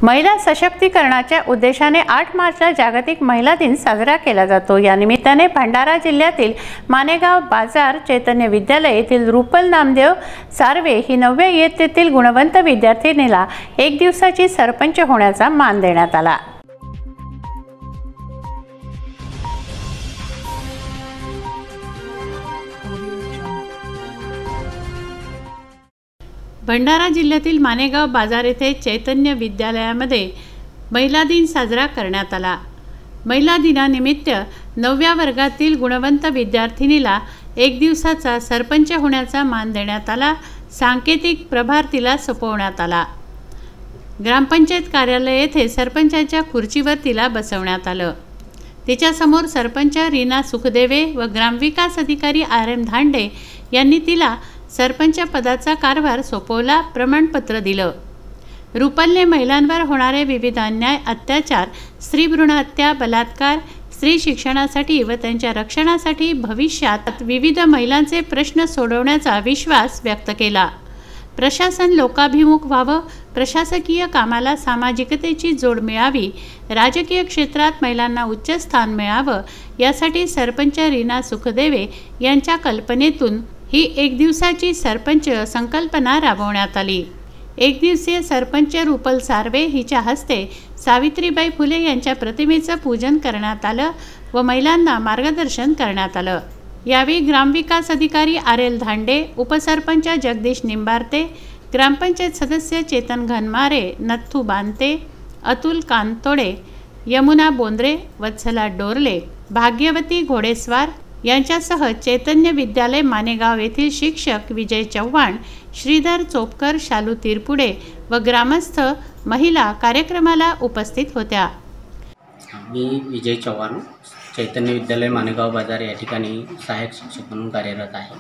महिला सशक्तीकरणाच्या उद्देशाने 8 मार्चला जागतिक महिला दिन साजरा केला जातो। या निमित्ताने भंडारा जिल्ह्यातील मानेगाव बाजार चैतन्य विद्यालय येथील रुपल नामदेव सार्वे ही 9व्या इयत्तेतील गुणवंत विद्यार्थिनीला 1 दिवसाची सरपंच होण्याचा मान देण्यात आला। भंडारा जिल्ह्यातील मानेगाव बाजार येथे चैतन्य विद्यालयामध्ये महिला दिन साजरा करण्यात आला। महिला दिनानिमित्त 9व्या वर्गातील गुणवंत विद्यार्थिनीला 1 दिवसाचा सरपंच होण्याचा मान देण्यात आला। सांकेतिक प्रभार तिला सोपवण्यात आला। ग्रामपंचायत कार्यालय येथे सरपंचाच्या खुर्चीवर तिला बसवण्यात आलं। तिच्यासमोर सरपंच रीना सुखदेवे व ग्रामविकास अधिकारी RM धांडे यांनी तिला सरपंच पदाचा कारभार सोपवला, प्रमाणपत्र दिलं। रुपलने महिलांवर होणारे विविध अन्याय, अत्याचार, स्त्री भ्रूण हत्या, बलात्कार, स्त्री शिक्षणासाठी व त्यांच्या रक्षणासाठी भविष्यात विविध महिलांचे प्रश्न सोडवण्याचा विश्वास व्यक्त केला। प्रशासन लोकाभिमुख व्हावं, प्रशासकीय कामाला सामाजिकतेची जोड मिळावी, राजकीय क्षेत्रात महिलांना उच्च स्थान मिळावं यासाठी सरपंच रीना सुखदेवे यांच्या कल्पनेतून ही 1 दिवसाची सरपंच संकल्पना राबवण्यात आली। 1 दिवसीय सरपंच रुपल सार्वे हिच्या हस्ते सावित्रीबाई फुले यांच्या प्रतिमेचं पूजन करण्यात आलं व महिलांना मार्गदर्शन करण्यात आलं। यावेळी ग्रामविकास अधिकारी RL धांडे, उपसरपंच जगदीश निंबारते, ग्रामपंचायत सदस्य चेतन घनमारे, नथू बांते, अतुल कांतोडे, यमुना बोंद्रे, वत्सला डोरले, भाग्यवती घोडेस्वार यांच्यासह चैतन्य विद्यालय मानेगाव येथील शिक्षक विजय चव्हाण, श्रीधर चोपकर, शालू तिरपुडे व ग्रामस्थ महिला कार्यक्रमाला उपस्थित होत्या। मी विजय चव्हाण, चैतन्य विद्यालय मानेगाव बाजार या ठिकाणी सहाय्यक शिक्षक म्हणून कार्यरत आहे।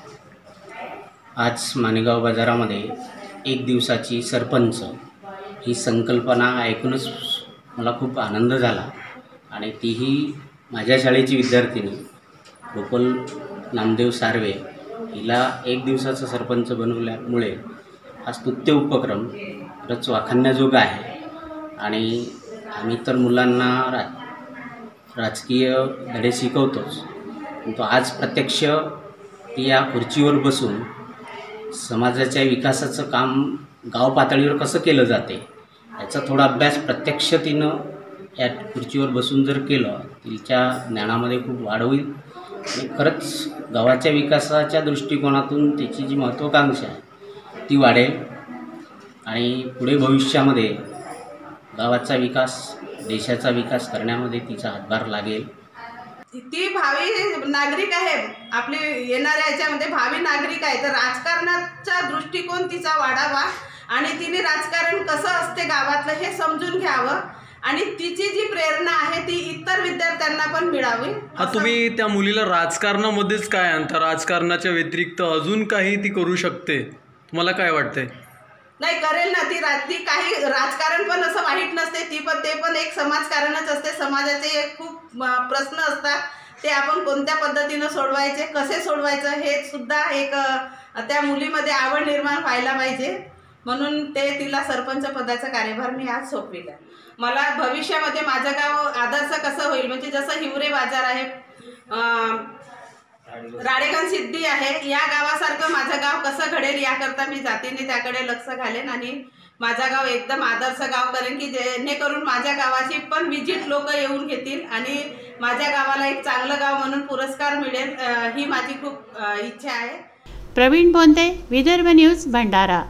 आज मानेगाव बाजारामध्ये 1 दिवसाची सरपंच ही संकल्पना ऐकूनच मला खूप आनंद झाला आणि तीही माझ्या शाळेची विद्यार्थिनी रुपल नामदेव सार्वे हिला 1 दिवसाचा सरपंच बनवल्यामुळे हा स्तुत्य उपक्रम खरंच वाखाणण्याजोगा आहे। आणि आम्ही तर मुलांना राजकीय धडे शिकवतोच, परंतु आज प्रत्यक्ष ती या खुर्चीवर बसून समाजाच्या विकासाचं काम गाव पातळीवर कसं केलं जाते याचा थोडा अभ्यास प्रत्यक्ष तिनं या खुर्चीवर बसून जर केलं तिच्या ज्ञानामध्ये खूप वाढ होईल आणि खरंच गावाच्या विकासाच्या दृष्टिकोनातून तिची जी महत्त्वाकांक्षा आहे ती वाढेल आणि पुढे भविष्यामध्ये गावाचा विकास, देशाचा विकास करण्यामध्ये तिचा हातभार लागेल। ती भावी नागरिक आहे, आपली येणाऱ्या याच्यामध्ये भावी नागरिक आहे, तर राजकारणाचा दृष्टिकोन तिचा वाढावा आणि तिने राजकारण कसं असते गावातलं हे समजून घ्यावं आणि तिची जी प्रेरणा आहे ती इतर विद्यार्थ्यांना पण मिळावी। हा, तुम्ही त्या मुलीला राजकारणामध्येच काय आणता? राजकारणाच्या व्यतिरिक्त अजून काही ती करू शकते, तुम्हाला काय वाटतंय? नाही, करेल ना ती काही राजकारण पण असं वाईट नसते, ते पण एक समाजकारणच असते। समाजाचे खूप प्रश्न असतात, ते आपण कोणत्या पद्धतीनं सोडवायचे, कसे सोडवायचं हे सुद्धा एक त्या मुलीमध्ये आवड निर्माण व्हायला पाहिजे, म्हणून तिला सरपंच पदाचा कार्यभार मी आज सोपविला। मला भविष्यामध्ये माझं गाव आदर्श कसं होईल, म्हणजे जसं हिवरे बाजार आहे, राडेगण सिद्धी आहे, या गावासारखं माझं गाव कसं घडेल याकरता मी जातीने त्याकडे लक्ष घालेन आणि माझं गाव एकदम आदर्श गाव करेन की जेणेकरून माझ्या गावाची पण विजिट लोक येऊन घेतील आणि माझ्या गावाला एक चांगलं गाव म्हणून पुरस्कार मिळेल, ही माझी खूप इच्छा आहे। प्रवीण बोंदे, विदर्भ न्यूज, भंडारा।